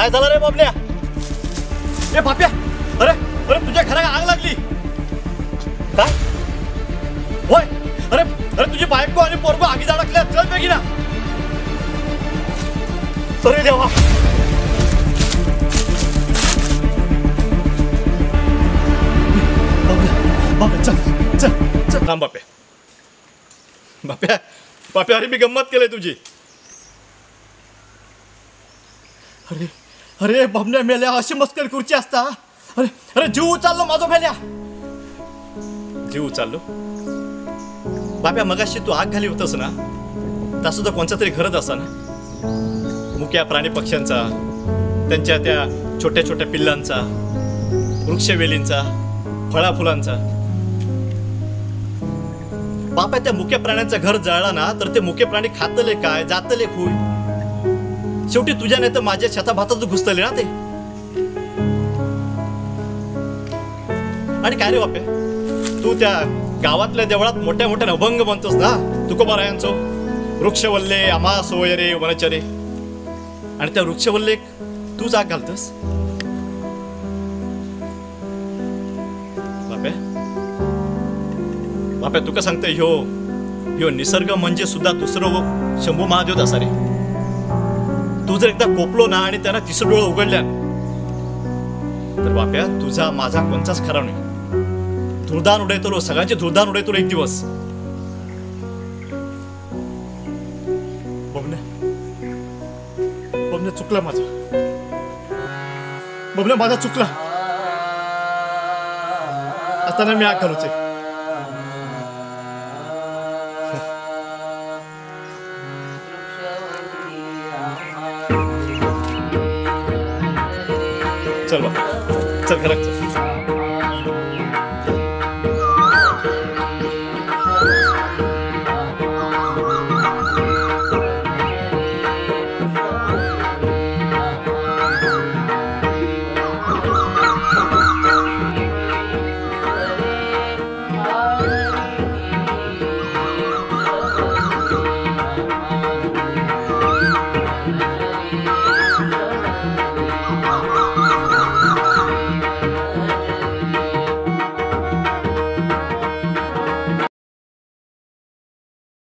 काय झालं रे बाबल्या? ए बाप्या, अरे अरे तुझ्या घराला आग लागली काय? होय, अरे अरे तुझी बायको आणि पोरगो आगीत अडकल्या. चल बेगी ना. अरे देवा, बाप्या चल चल चल. थांब बाप्या, बाप्या बाप्या, अरे मी गंमत केली तुझी. अरे अरे बाबण्या मेल्या, अशी मस्करी खुर्ची असता. अरे अरे जीव उचललो माझा मेल्या, जीव उचललो. बाप्या मगाशी तू आग घाली होतस ना, त्या सुद्धा कोणत्या तरी घरात असा ना, मुक्या प्राणी पक्ष्यांचा, त्यांच्या त्या छोट्या छोट्या पिल्लांचा, वृक्षवेलींचा, फळाफुलांचा. बाप्या त्या मुक्या प्राण्यांचं घर जळला ना, तर ते मुके प्राणी खातले काय, जातले खूय. शेवटी तुझ्या नाही तर माझ्या शेताभातात घुसतले ना ते. आणि काय रे बाप्या, तू त्या गावातल्या देवळात मोठ्या मोठ्या अभंग म्हणतोस ना, तुकोबारायांचो, वृक्षवल्ले आम्हा सोयरे वनचरे. आणि त्या वृक्षवल्ले तू जाग घालतस. बाप्या बाप्या, तुका सांगतोय, ह्यो निसर्ग म्हणजे सुद्धा दुसरं शंभू महादेव असा रे. तू जर एकदा कोपलो ना आणि त्यांना तिसरं डोळं उघडल्या तर बाप्या तुझा माझा कोणताच खरा नाही. धुरदान उडयतो, सगळ्यांचे धुरदान उडयतो एक दिवस. बबन्या बबन्या, चुकला माझा. बबन्या माझा चुकला. आता नाही मी आग घालूचे. चल बाबा, चल घरात चल.